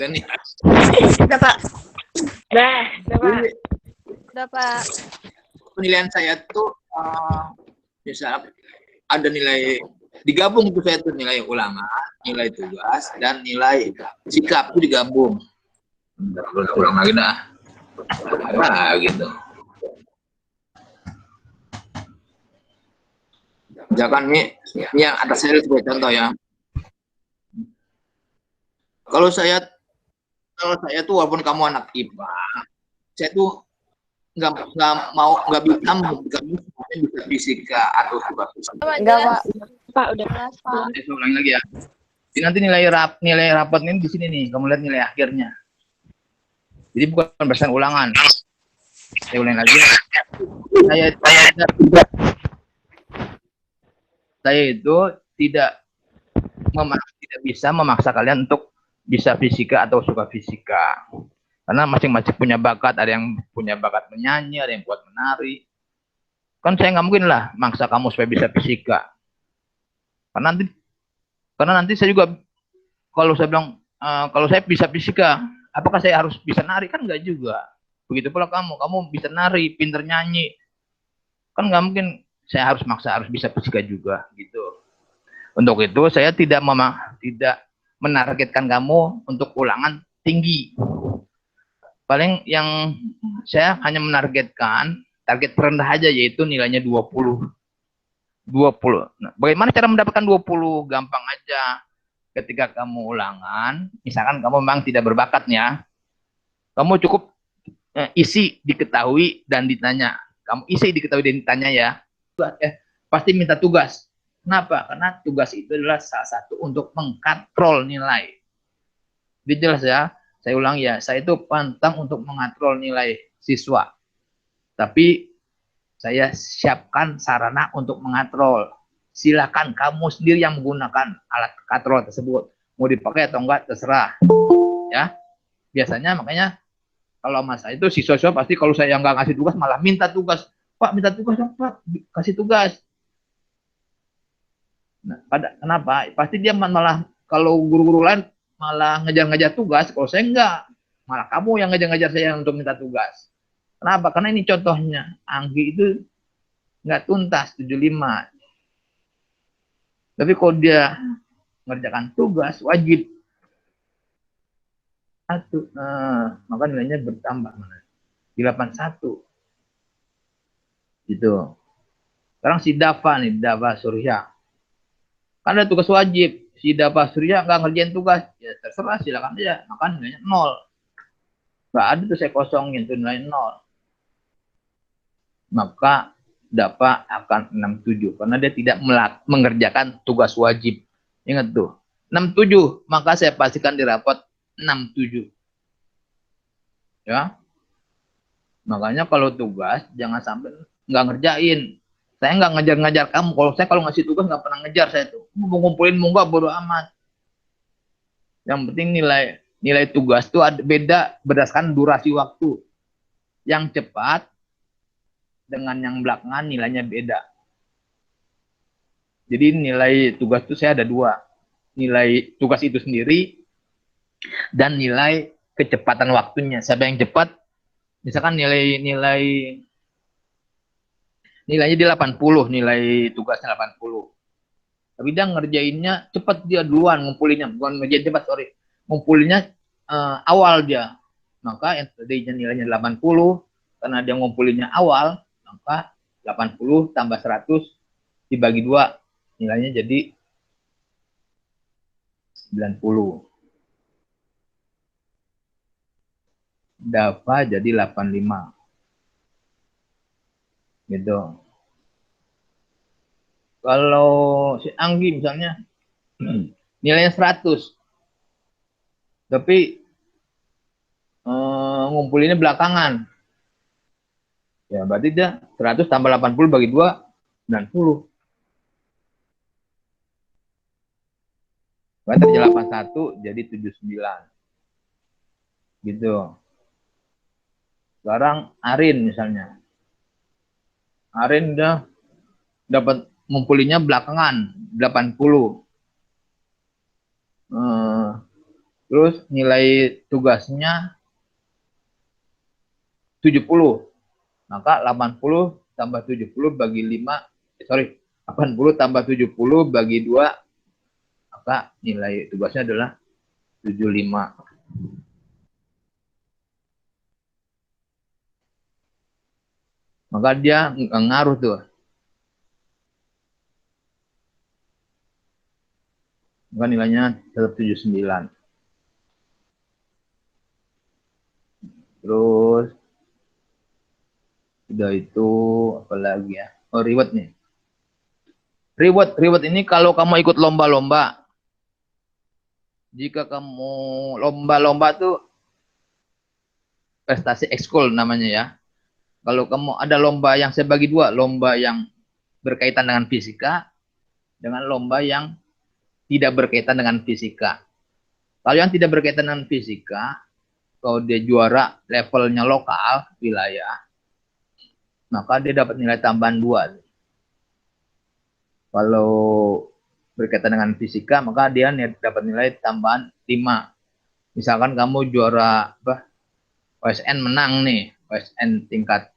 Ini Udah, Pak. Udah, Pak. Udah, Pak. penilaian saya tuh misalnya ada nilai digabung itu saya tuh nilai ulangan, nilai tugas, dan nilai sikap itu digabung. Ulang lagi dah. Nah, gitu. Misalkan ini yang atas saya sebagai contoh ya. Kalau saya tuh walaupun kamu anak IPA, saya tuh nggak bisa membuktikan semuanya bisa fisika atau suka fisika. Enggak, Pak. Pak, udah. Jelas, Pak. Saya ulangi lagi ya. Jadi nanti nilai rapot ini di sini nih, kamu lihat nilai akhirnya. Jadi bukan berdasarkan ulangan. Saya ulangi lagi. Saya itu tidak bisa memaksa kalian untuk bisa fisika atau suka fisika. Karena masing-masing punya bakat, ada yang punya bakat menyanyi, ada yang buat menari. Kan saya nggak mungkin lah maksa kamu supaya bisa fisika. Karena nanti saya juga, kalau saya bilang, kalau saya bisa fisika, apakah saya harus bisa nari? Kan nggak juga. Begitu pula kamu bisa nari, pinter nyanyi. Kan nggak mungkin saya harus maksa harus bisa fisika juga gitu. Untuk itu saya tidak menargetkan kamu untuk ulangan tinggi. Paling yang saya hanya menargetkan target terendah aja, yaitu nilainya 20. Nah, bagaimana cara mendapatkan 20? Gampang aja. Ketika kamu ulangan, misalkan kamu memang tidak berbakat ya, kamu cukup isi diketahui dan ditanya. Kamu isi diketahui dan ditanya ya. Pasti minta tugas. Kenapa? Karena tugas itu adalah salah satu untuk mengkontrol nilai. Jadi jelas ya. Saya ulang ya, saya itu pantang untuk mengontrol nilai siswa. Tapi saya siapkan sarana untuk mengontrol. Silakan kamu sendiri yang menggunakan alat kontrol tersebut. Mau dipakai atau enggak terserah. Ya. Biasanya makanya kalau masa itu siswa-siswa pasti kalau saya nggak ngasih tugas malah minta tugas. Pak, minta tugas dong, Pak. Kasih tugas. Nah, kenapa? Pasti dia malah, kalau guru-guru lain malah ngejar-ngejar tugas, kalau saya enggak. Malah kamu yang ngejar-ngejar saya untuk minta tugas. Kenapa? Karena ini contohnya. Anggi itu nggak tuntas 75. Tapi kalau dia mengerjakan tugas, wajib. Maka nilainya bertambah. Di 81. Gitu. Sekarang si Dava Surya. Kan ada tugas wajib. Si Dava Surya nggak ngerjain tugas. Ya terserah, silakan aja. Maka nilainya 0. Nggak ada tuh saya kosongin tuh nilai 0. Maka Dava akan 67 karena dia tidak mengerjakan tugas wajib. Ingat tuh, 67, maka saya pastikan di rapot 67. Ya. Makanya kalau tugas jangan sampai nggak ngerjain. Saya nggak ngejar-ngejar kamu. Kalau ngasih tugas nggak pernah ngejar saya tuh. Mau ngumpulin mau nggak bodo amat. Yang penting nilai tugas tuh beda berdasarkan durasi waktu. Yang cepat dengan yang belakangan nilainya beda. Jadi nilai tugas itu saya ada 2. Nilai tugas itu sendiri dan nilai kecepatan waktunya. Siapa yang cepat? Misalkan nilainya di 80, nilai tugasnya 80. Tapi dia ngerjainnya cepat, dia duluan ngumpulinnya, bukan ngerjain cepat, sorry. Ngumpulinnya awal dia. Maka yang tadinya nilainya 80, karena dia ngumpulinnya awal, maka 80 tambah 100 dibagi 2, nilainya jadi 90. Dava jadi 85. Gitu. Kalau si Anggi misalnya nilainya 100. Tapi ngumpulinnya belakangan. Ya, berarti dia 100 tambah 80 bagi 2, 90. Berarti 81 jadi 79. Gitu. Sekarang Arin misalnya. Arin udah dapat ngumpulinnya belakangan 80. Terus nilai tugasnya 70. Maka 80 tambah 70 bagi 5, 80 tambah 70 bagi 2, maka nilai tugasnya adalah 75. Maka dia ngaruh tuh. Maka nilainya tetap 79. Terus udah itu apa lagi ya? Oh, reward nih. Reward ini kalau kamu ikut lomba-lomba. Jika kamu lomba-lomba tuh prestasi ekskul namanya ya. Kalau kamu ada lomba yang saya bagi dua, lomba yang berkaitan dengan fisika dengan lomba yang tidak berkaitan dengan fisika. Kalau yang tidak berkaitan dengan fisika, kalau dia juara levelnya lokal, wilayah, maka dia dapat nilai tambahan 2. Kalau berkaitan dengan fisika, maka dia dapat nilai tambahan 5. Misalkan kamu juara OSN menang nih, OSN tingkat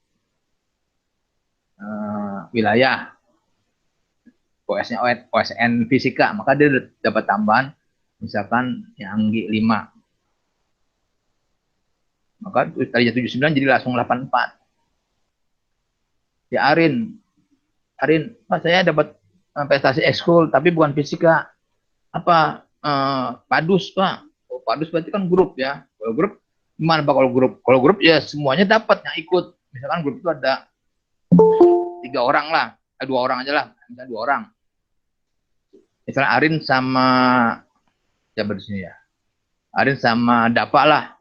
wilayah, OSN fisika, maka dia dapat tambahan misalkan yang 5. Maka tadinya 79 jadi langsung 84. Ya Arin, Pak saya dapat prestasi ekskul tapi bukan fisika. Apa padus Pak? Oh, padus berarti kan grup ya. Kalau grup gimana Pak kalau grup? Kalau grup ya semuanya dapat yang ikut. Misalkan grup itu ada 3 orang lah, 2 orang aja lah, misalnya 2 orang. Misalnya Arin sama siapa di sini ya? Arin sama Dapa lah.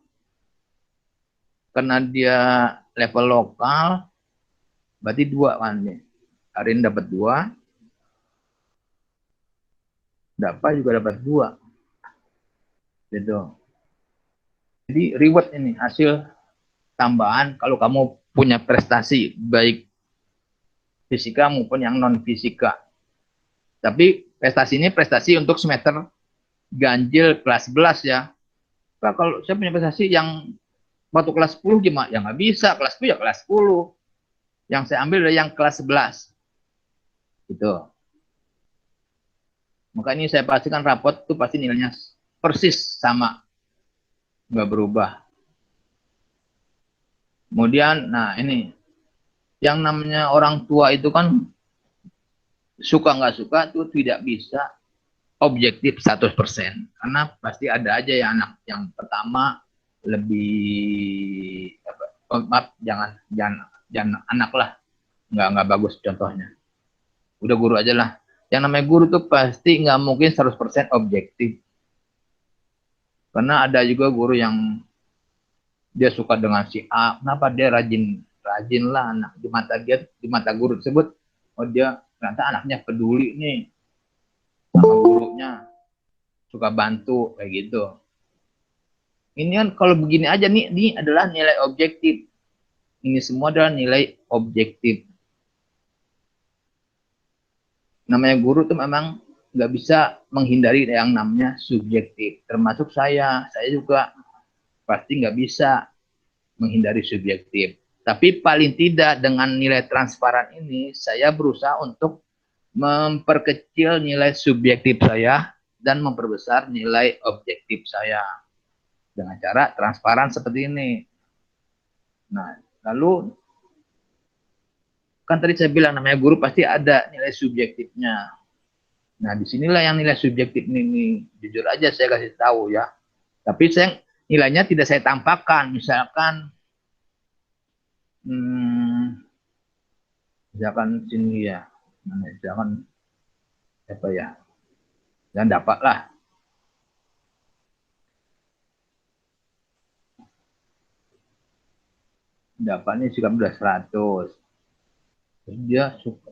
Karena dia level lokal, berarti 2 kan nih. Arin dapat 2, Dapa juga dapat 2. Gitu. Jadi reward ini hasil tambahan kalau kamu punya prestasi baik fisika maupun yang non fisika. Tapi prestasi ini prestasi untuk semester ganjil kelas 11 ya. Pak, kalau saya punya prestasi yang waktu kelas 10 gimana? Ya nggak bisa, kelas 10 ya kelas 10. Yang saya ambil adalah yang kelas 11. Gitu. Maka ini saya pastikan rapot itu pasti nilainya persis sama. Nggak berubah. Kemudian, nah ini. Yang namanya orang tua itu kan suka nggak suka itu tidak bisa objektif 100%. Karena pasti ada aja yang anak yang pertama lebih maaf jangan anak lah, nggak bagus contohnya. Udah guru aja lah. Yang namanya guru tuh pasti nggak mungkin 100% objektif. Karena ada juga guru yang dia suka dengan si A, kenapa dia rajin lah anak di mata guru tersebut. Oh dia ternyata anaknya peduli nih sama gurunya, suka bantu kayak gitu. Ini kan kalau begini aja nih, ini adalah nilai objektif. Ini semua adalah nilai objektif. Namanya guru tuh memang nggak bisa menghindari yang namanya subjektif. Termasuk saya juga pasti nggak bisa menghindari subjektif. Tapi paling tidak dengan nilai transparan ini, saya berusaha untuk memperkecil nilai subjektif saya dan memperbesar nilai objektif saya dengan cara transparan seperti ini. Nah, lalu kan tadi saya bilang namanya guru pasti ada nilai subjektifnya. Nah, disinilah yang nilai subjektif ini, jujur aja saya kasih tahu ya. Tapi saya nilainya tidak saya tampakkan. Misalkan sini ya, misalkan apa ya, dan dapat lah. Dapatnya juga udah 100. Terus dia suka,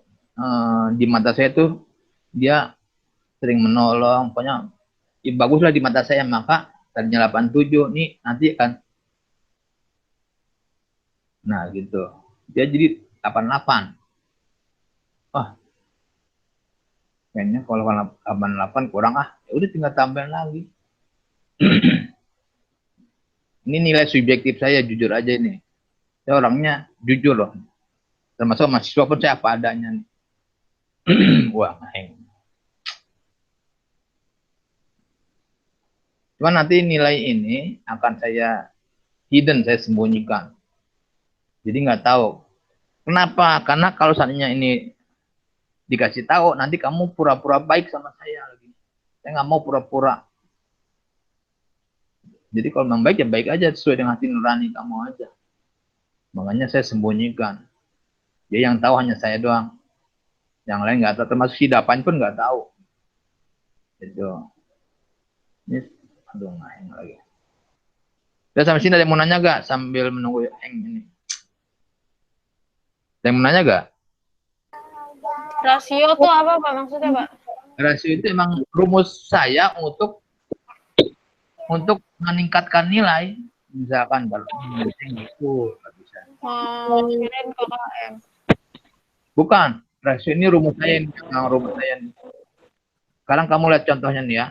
di mata saya tuh dia sering menolong, pokoknya ya baguslah di mata saya, maka tadinya 87 nih nanti kan, nah gitu, dia jadi 88. Wah, kayaknya kalau 88 kurang ya udah tinggal tambahin lagi. Ini nilai subjektif saya, jujur aja ini. Saya orangnya jujur loh. Termasuk mahasiswa pun saya apa adanya nih. Wah, heng. Cuma nanti nilai ini akan saya hidden, saya sembunyikan. Jadi nggak tahu. Kenapa? Karena kalau seandainya ini dikasih tahu, nanti kamu pura-pura baik sama saya lagi. Saya nggak mau pura-pura. Jadi kalau memang baik ya baik aja, sesuai dengan hati nurani kamu aja. Makanya saya sembunyikan. Dia yang tahu hanya saya doang. Yang lain nggak tahu, termasuk si Dapan pun nggak tahu. Gitu. Ini, aduh ngaheng lagi. Udah sampai sini ada yang mau nanya gak? Sambil menunggu heng ini. Ada yang mau nanya gak? Rasio tuh apa Pak maksudnya Pak? Rasio itu emang rumus saya untuk meningkatkan nilai. Misalkan kalau itu nggak bisa. Kirain KKM. Bukan, rasio ini rumus saya ini, rumus saya ini. Sekarang kamu lihat contohnya nih ya.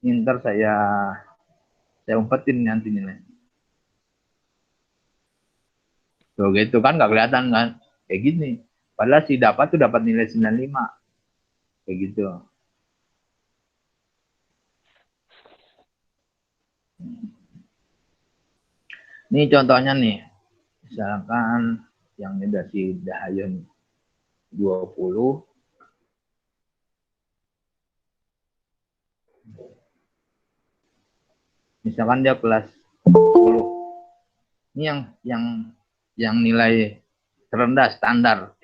Ini ntar saya umpetin nanti nilai. Tuh gitu kan nggak kelihatan kan? Kayak gini. Padahal si dapat tuh dapat nilai 95. Kayak gitu. Ini contohnya nih. Misalkan yang ini dari si Dahayun 20. Misalkan dia kelas 10. Ini yang nilai terendah standar.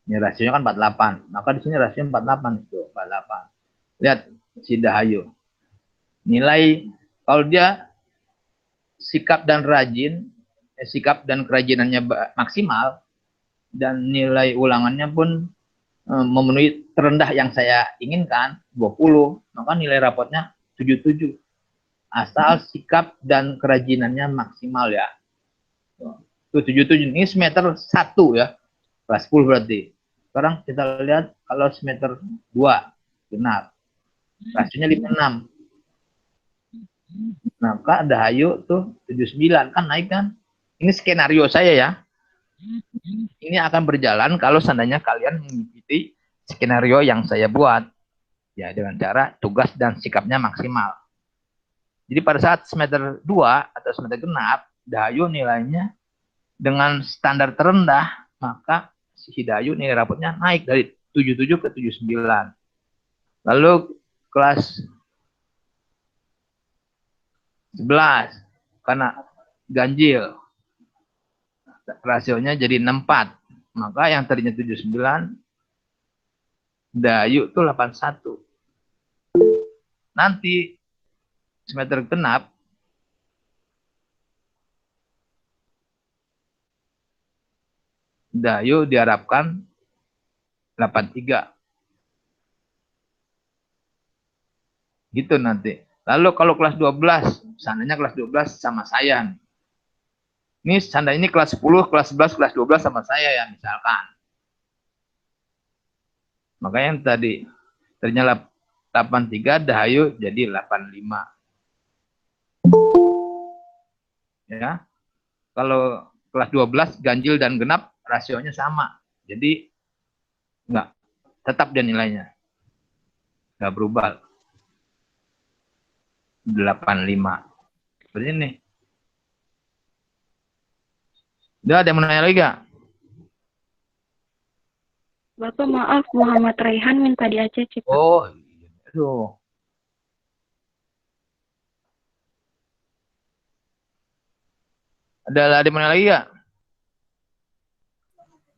Ini rasionya kan 48. Maka di sini rasio 48 itu, 48. Lihat si Dahayu. Nilai kalau dia sikap dan rajin, sikap dan kerajinannya maksimal dan nilai ulangannya pun memenuhi terendah yang saya inginkan 20, maka nilai rapotnya 77. Asal sikap dan kerajinannya maksimal ya. Itu 77 ini semester 1 ya. Kelas 10 berarti. Sekarang kita lihat kalau semester 2 genap. Rasionya 56. Maka Dahayu tuh 79 kan naik kan. Ini skenario saya ya. Ini akan berjalan kalau seandainya kalian mengikuti skenario yang saya buat. Ya dengan cara tugas dan sikapnya maksimal. Jadi pada saat semester 2 atau semester genap, Dahayu nilainya dengan standar terendah, maka si Dahayu nilai rapotnya naik dari 77 ke 79. Lalu kelas 11 karena ganjil rasionya jadi 64, maka yang tadinya 79 Dahayu tuh 81. Nanti semester genap Dahayu diharapkan 83. Gitu nanti. Lalu kalau kelas 12, seandainya kelas 12 sama saya. Ini seandainya ini kelas 10, kelas 11, kelas 12 sama saya ya misalkan. Makanya yang tadi ternyata 83, Dahayu jadi 85. Ya. Kalau kelas 12 ganjil dan genap rasionya sama. Jadi enggak, tetap dia nilainya. Enggak berubah. 85. Seperti ini. Udah ada yang mau nanya lagi gak? Bapak maaf, Muhammad Raihan minta di ACC. Oh, aduh. Ada yang mau nanya lagi gak?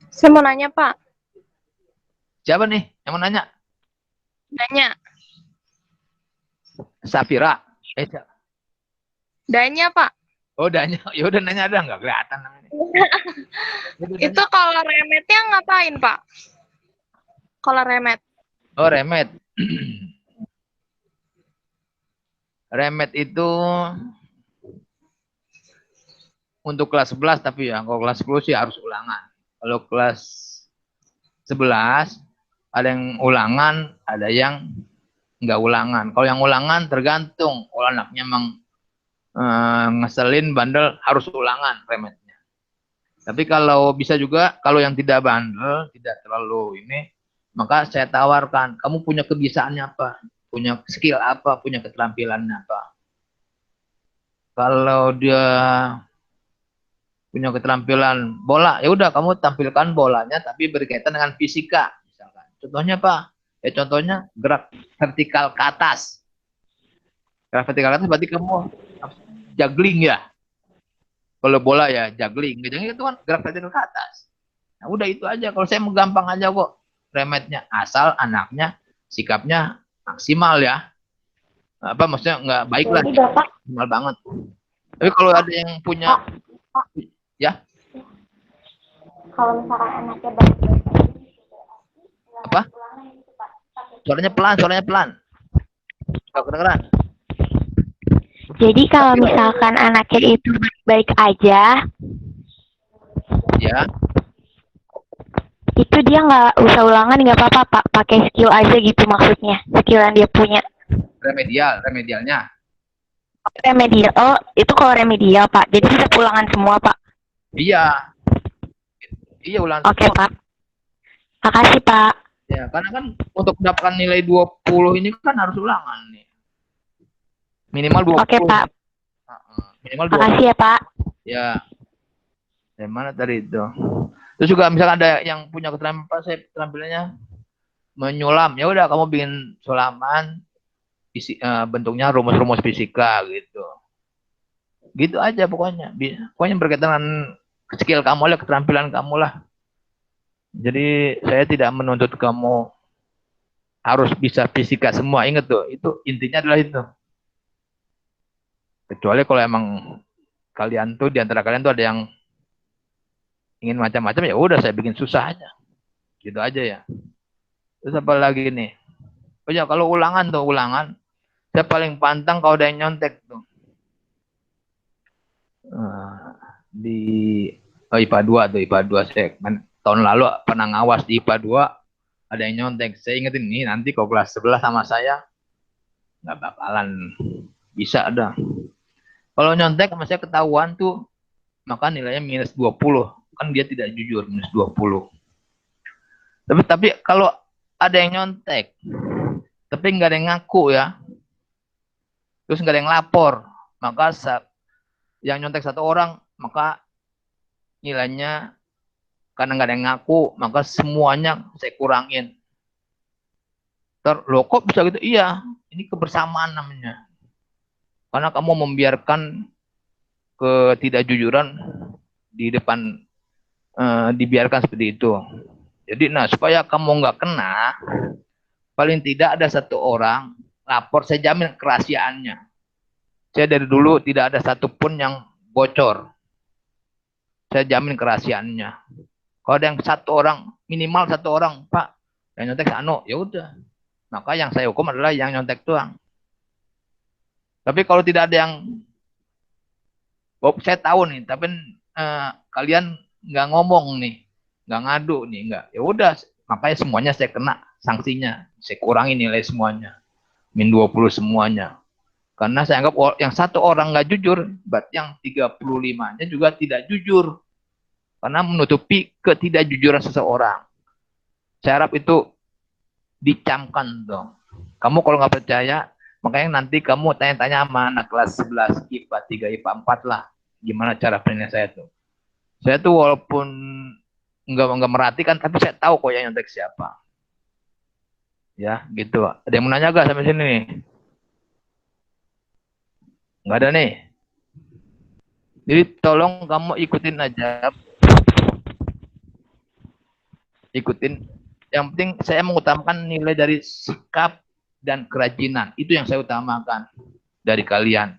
Saya mau nanya, Pak. Siapa nih yang mau nanya? Nanya. Safira. Danya, Pak. Oh, Danya. Ya udah nanya ada nggak kelihatan namanya. Itu kalau remetnya ngapain, Pak? Kalau remet. Oh, remet. Remet itu untuk kelas 11 tapi ya kalau kelas 10 sih harus ulangan. Kalau kelas 11 ada yang ulangan, ada yang nggak ulangan. Kalau yang ulangan tergantung. Kalau anaknya emang ngeselin, bandel, harus ulangan remetnya. Tapi kalau bisa juga, kalau yang tidak bandel, tidak terlalu ini, maka saya tawarkan, kamu punya kebiasaannya apa? Punya skill apa? Punya keterampilannya apa? Kalau dia punya keterampilan bola, ya udah kamu tampilkan bolanya tapi berkaitan dengan fisika misalkan. Contohnya apa? Ya contohnya gerak vertikal ke atas. Gerak vertikal ke atas berarti kamu juggling ya. Kalau bola ya juggling, gitu itu kan gerak vertikal ke atas. Nah, udah itu aja. Kalau saya mau gampang aja kok remetnya, asal anaknya sikapnya maksimal ya. Apa maksudnya nggak baik lah, Jadi Bapak, maksimal banget. Tapi kalau ada yang punya ya kalau misalkan anaknya baik-baik aja, apa? ulangan gitu Pak. Suaranya pelan. Nggak kedengeran. Jadi kalau misalkan anaknya itu baik aja, Ya, itu dia nggak usah ulangan, nggak apa-apa Pak. Pakai skill aja gitu maksudnya. Skill yang dia punya. remedialnya. Remedial. Oh, itu kalau remedial Pak. Jadi bisa ulangan semua Pak. Iya, ulang Oke semua. Pak. Makasih Pak. Ya, karena kan untuk mendapatkan nilai 20 ini kan harus ulangan nih. Minimal 20. Oke Pak. Minimal 20. Makasih ya Pak. Ya, dari mana tadi itu? Terus juga misalkan ada yang punya keterampilan, saya keterampilannya menyulam. Ya udah kamu bikin sulaman bentuknya rumus-rumus fisika gitu. Gitu aja pokoknya. Pokoknya berkaitan dengan skill kamu lah, keterampilan kamu lah. Jadi saya tidak menuntut kamu harus bisa fisika semua. Ingat tuh, itu intinya adalah itu. Kecuali kalau emang kalian tuh, di antara kalian tuh ada yang ingin macam-macam, ya udah saya bikin susah aja. Gitu aja ya. Terus apa lagi nih? Oh ya, kalau ulangan, saya paling pantang kalau ada yang nyontek tuh. Di IPA 2 tuh, IPA 2 saya tahun lalu pernah ngawas di IPA 2, ada yang nyontek. Saya ingetin nih, nanti kalau kelas 11 sama saya nggak bakalan bisa ada. Kalau nyontek sama saya ketahuan tuh, maka nilainya minus 20. Kan dia tidak jujur, minus 20. Tapi kalau ada yang nyontek, tapi nggak ada yang ngaku ya, terus nggak ada yang lapor, maka yang nyontek satu orang, maka nilainya karena nggak ada yang ngaku, maka semuanya saya kurangin. Loh kok bisa gitu? Iya, ini kebersamaan namanya. Karena kamu membiarkan ketidakjujuran di depan, dibiarkan seperti itu. Jadi, nah supaya kamu nggak kena, paling tidak ada satu orang lapor, saya jamin kerahasiaannya. Saya dari dulu tidak ada satupun yang bocor. Saya jamin kerahasiaannya. Kalau ada yang satu orang, minimal satu orang, Pak, yang nyontek anu, ya udah. Maka yang saya hukum adalah yang nyontek doang. Tapi kalau tidak ada yang, saya tahu nih, tapi kalian nggak ngomong nih, nggak ngadu nih, nggak. Ya udah, makanya semuanya saya kena sanksinya. Saya kurangi nilai semuanya. Min 20 semuanya. Karena saya anggap yang satu orang nggak jujur, berarti yang 35-nya juga tidak jujur. Karena menutupi ketidakjujuran seseorang. Saya harap itu dicamkan dong. Kamu kalau nggak percaya, makanya nanti kamu tanya-tanya sama anak kelas 11, IPA 3, IPA 4 lah. Gimana cara penilaian saya tuh. Saya tuh walaupun nggak merhatikan, tapi saya tahu kok yang nyontek siapa. Ya, gitu. Ada yang mau nanya gak sampai sini nih? Nggak ada nih. Jadi tolong kamu ikutin aja. Ikutin. Yang penting saya mengutamakan nilai dari sikap dan kerajinan. Itu yang saya utamakan dari kalian.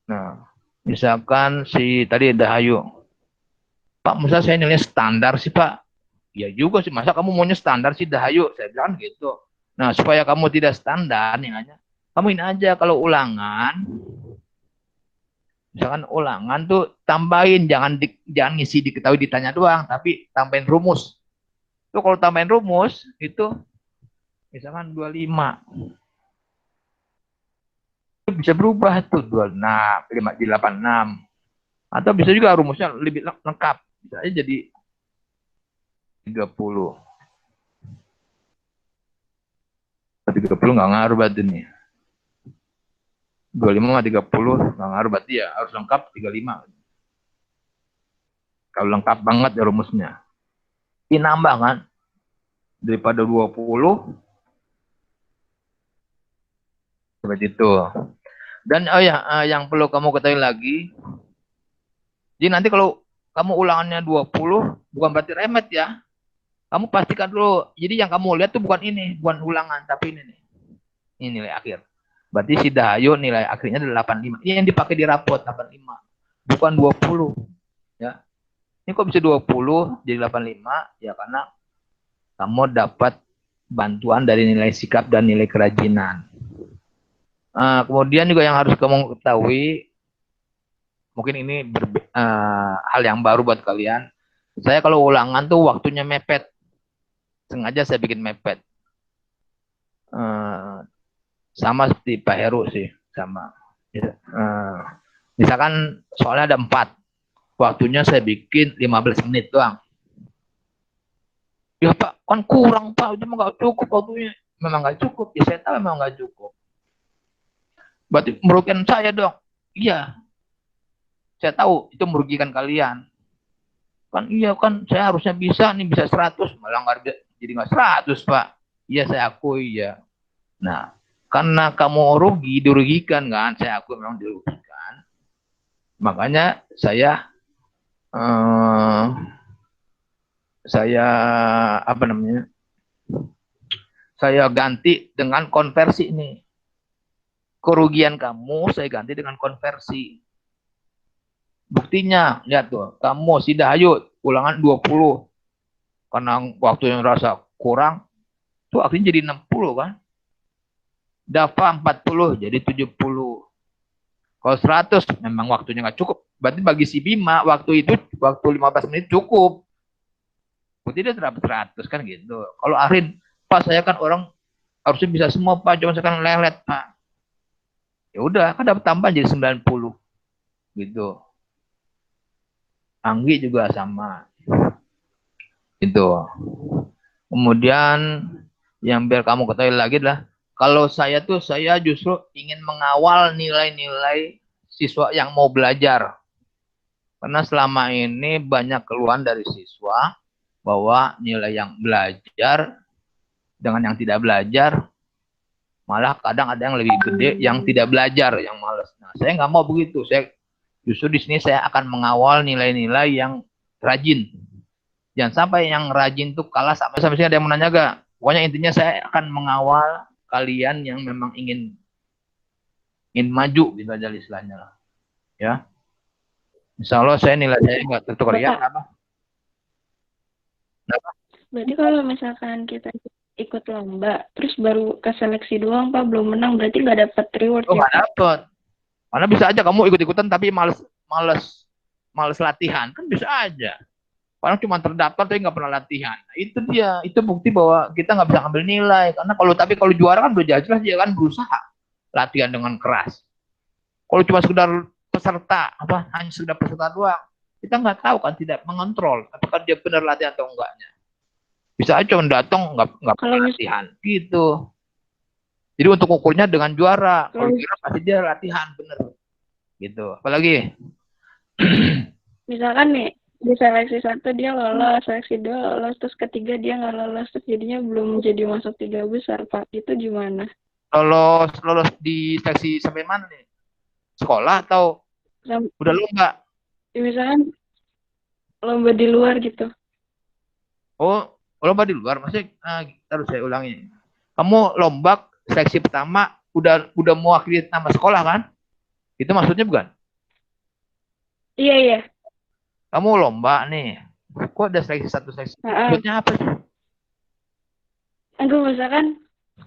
Nah, misalkan si tadi Dahayu, Pak, masa saya nilai standar sih Pak? Ya juga sih, masa kamu maunya standar sih Dahayu? Saya bilang gitu. Nah, supaya kamu tidak standar, nilainya, kamu ini aja kalau ulangan, misalkan ulangan tuh tambahin, jangan ngisi diketahui ditanya doang, tapi tambahin rumus. Itu kalau tambahin rumus, itu Misalkan 25. Itu bisa berubah tuh 26, 5 di 86. Atau bisa juga rumusnya lebih lengkap. Bisa aja jadi 30. 30 nggak ngaruh berarti nih. 25 sama 30 nggak ngaruh berarti ya harus lengkap 35. Kalau lengkap banget ya rumusnya. Ini nambah kan daripada 20 seperti itu. Dan oh ya, yang perlu kamu ketahui lagi, jadi nanti kalau kamu ulangannya 20 bukan berarti remet ya. Kamu pastikan dulu. Jadi yang kamu lihat tuh bukan ini, bukan ulangan, tapi ini nih. Ini nilai akhir. Berarti si Dahayu nilai akhirnya adalah 85. Ini yang dipakai di rapot 85. Bukan 20. Ya. Ini kok bisa 20 jadi 85? Ya karena kamu dapat bantuan dari nilai sikap dan nilai kerajinan. Kemudian juga yang harus kamu ketahui, mungkin ini hal yang baru buat kalian. Saya kalau ulangan tuh waktunya mepet. Sengaja saya bikin mepet. Sama seperti Pak Heru sih, sama. Misalkan soalnya ada 4. Waktunya saya bikin 15 menit doang. Ya Pak, kan kurang Pak, itu mah nggak cukup waktunya. Memang nggak cukup, ya saya tahu memang nggak cukup. Berarti merugikan saya dong. Iya, saya tahu itu merugikan kalian. Kan iya kan, saya harusnya bisa nih, bisa 100, malah nggak jadi nggak 100 Pak. Iya saya akui ya. Nah, karena kamu dirugikan kan, saya akui memang dirugikan. Makanya saya apa namanya? Saya ganti dengan konversi nih. Kerugian kamu saya ganti dengan konversi. Buktinya, lihat tuh, kamu si Dahayu ulangan 20. Karena waktu yang rasa kurang, tuh akhirnya jadi 60 kan. Dafa 40 jadi 70. Kalau 100 memang waktunya nggak cukup. Berarti bagi si Bima waktu itu waktu 15 menit cukup. Berarti dia dapat 100 kan gitu. Kalau Arin, Pak saya kan orang harusnya bisa semua Pak, cuma sekarang lelet Pak. Ya udah kan dapat tambahan jadi 90 gitu. Anggi juga sama. Itu. Kemudian yang biar kamu ketahui lagi adalah kalau saya tuh saya justru ingin mengawal nilai-nilai siswa yang mau belajar. Karena selama ini banyak keluhan dari siswa bahwa nilai yang belajar dengan yang tidak belajar malah kadang ada yang lebih gede yang tidak belajar, yang malas. Nah, saya nggak mau begitu. Saya justru di sini saya akan mengawal nilai-nilai yang rajin. Jangan sampai yang rajin tuh kalah sampai sini ada yang menanya gak? Pokoknya intinya saya akan mengawal kalian yang memang ingin maju gitu aja istilahnya lah. Ya. Insya Allah saya nilai saya nggak tertukar ya apa? Berarti kalau misalkan kita ikut lomba, terus baru ke seleksi doang, Pak, belum menang, berarti nggak dapat reward Oh ya, nggak Pak? dapet. Karena bisa aja kamu ikut-ikutan tapi males latihan kan bisa aja. Orang cuma terdaftar tapi nggak pernah latihan. Nah, itu dia, itu bukti bahwa kita nggak bisa ambil nilai. Karena kalau juara kan udah jelas dia kan berusaha latihan dengan keras. Kalau cuma sekedar peserta hanya sekedar peserta doang, kita nggak tahu kan, tidak mengontrol apakah dia benar latihan atau enggaknya. Bisa aja cuma datang nggak pernah latihan gitu. Jadi untuk ukurnya dengan juara, kalau juara pasti dia latihan bener gitu. Apalagi misalkan nih di seleksi 1 dia lolos, seleksi 2 lolos, terus ketiga dia nggak lolos, terus jadinya belum jadi masuk 3 besar, Pak. Itu gimana? lolos di seleksi sampai mana nih? Sekolah atau udah lomba? Ya, misalkan lomba di luar gitu. Oh, lomba di luar, maksudnya harus saya ulangi. Kamu lomba seleksi pertama udah mewakili nama sekolah kan? Itu maksudnya bukan? Iya, iya. Kamu lomba nih, kok ada seleksi 1 seleksi? Maksudnya apa sih? Enggak, misalkan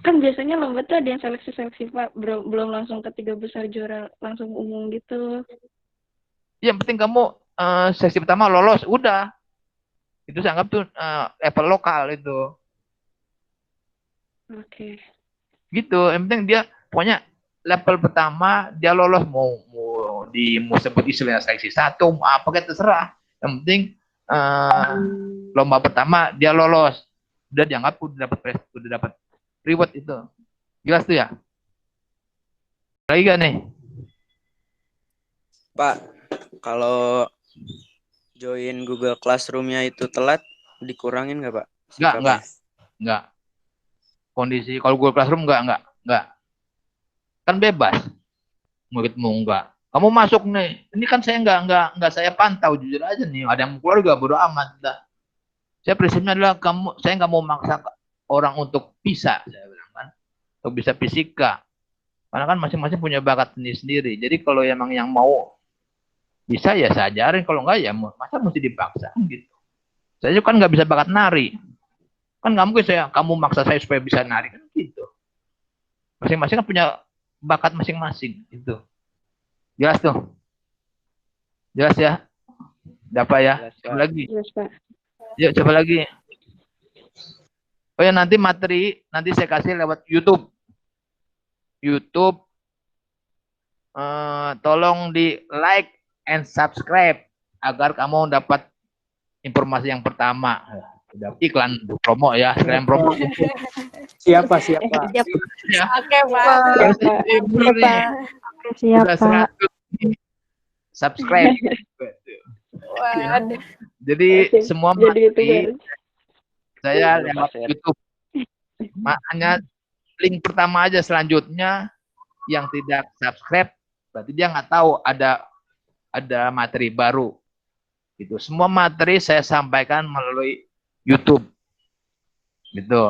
kan biasanya lomba tuh ada yang seleksi Pak, belum langsung ke 3 besar juara langsung umum gitu. Yang penting kamu seleksi pertama lolos, udah. Itu saya anggap tuh level lokal itu. Oke. Gitu. Yang penting dia pokoknya level pertama dia lolos, mau sebut istilahnya seleksi satu, mau apa kayak terserah. Yang penting lomba pertama dia lolos, udah dianggap udah dapat reward itu. Jelas tuh ya? Lagi gak nih? Pak, kalau join Google Classroom-nya itu telat, dikurangin nggak, Pak? Enggak. Kondisi kalau Google Classroom enggak. Kan bebas. Mau enggak. Kamu masuk nih. Ini kan saya enggak saya pantau, jujur aja nih. Ada yang keluarga bodo amat dah. Saya prinsipnya adalah saya nggak mau maksa orang untuk bisa, saya bilang kan. Untuk bisa fisika. Karena kan masing-masing punya bakat sendiri. Jadi kalau emang yang mau bisa ya saya ajarin, kalau enggak ya masa mesti dipaksa gitu. Saya juga kan nggak bisa bakat nari. Kan nggak mungkin kamu maksa saya supaya bisa nari kan gitu. Masing-masing kan punya bakat masing-masing gitu. Jelas tuh. Jelas ya. Dapat ya. Coba lagi. Yes, Pak. Yuk coba lagi. Oh ya, nanti materi nanti saya kasih lewat YouTube. YouTube tolong di like and subscribe agar kamu dapat informasi yang pertama. Udah iklan promo ya, sekalian promo. Siapa? Ya. Oke, Pak. Sudah 100 subscribe. Waduh. Jadi semua Jadi materi YouTuber. saya lewat YouTube. Makanya link pertama aja, selanjutnya yang tidak subscribe berarti dia nggak tahu ada materi baru. Gitu. Semua materi saya sampaikan melalui YouTube. Gitu.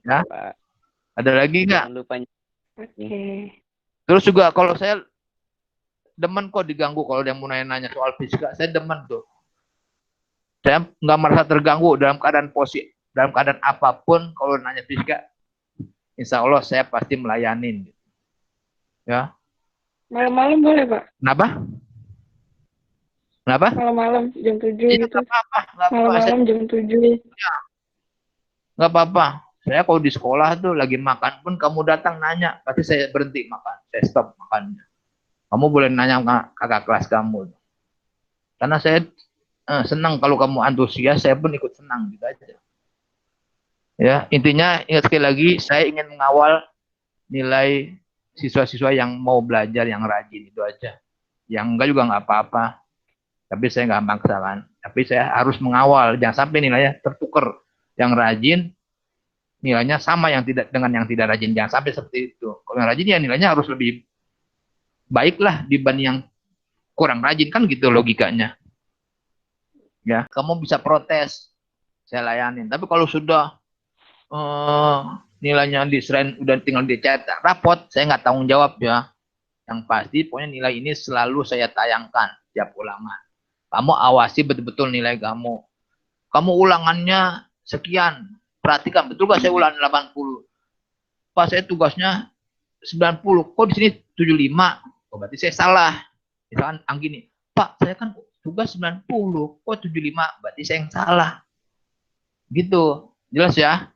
Ya. Pak. Ada lagi nggak? Jangan lupa. Oke. Terus juga kalau saya demen kok diganggu kalau dia mau nanya soal fisika, saya demen tuh. Saya nggak merasa terganggu dalam keadaan apapun kalau nanya fisika. Insya Allah saya pasti melayanin. Ya. Malam-malam boleh, Pak? Kenapa? Kenapa? Malam-malam jam 7 Iya, gitu. nggak apa-apa. Malam-malam jam 7. Nggak apa-apa. Saya kalau di sekolah tuh lagi makan pun kamu datang nanya, pasti saya berhenti makan. Saya stop makannya. Kamu boleh nanya ke kakak kelas kamu. Karena saya senang kalau kamu antusias, saya pun ikut senang gitu aja. Ya, intinya ingat sekali lagi, saya ingin mengawal nilai siswa-siswa yang mau belajar, yang rajin itu aja. Yang enggak juga nggak apa-apa. Tapi saya nggak maksa kan. Tapi saya harus mengawal, jangan sampai nilainya tertukar. Yang rajin nilainya sama dengan yang tidak rajin, jangan sampai seperti itu. Kalau yang rajin ya nilainya harus lebih baik lah dibanding yang kurang rajin, kan gitu logikanya. Ya, kamu bisa protes, saya layanin. Tapi kalau sudah nilainya diserahin, udah tinggal dicetak rapot, saya nggak tanggung jawab ya. Yang pasti pokoknya nilai ini selalu saya tayangkan tiap ulangan. Kamu awasi betul-betul nilai kamu. Kamu ulangannya sekian, perhatikan betul gak saya ulangan 80. Pak, saya tugasnya 90, kok di sini 75? Oh, berarti saya salah. Misalkan gini, Pak, saya kan tugas 90, kok 75? Berarti saya yang salah. Gitu. Jelas ya?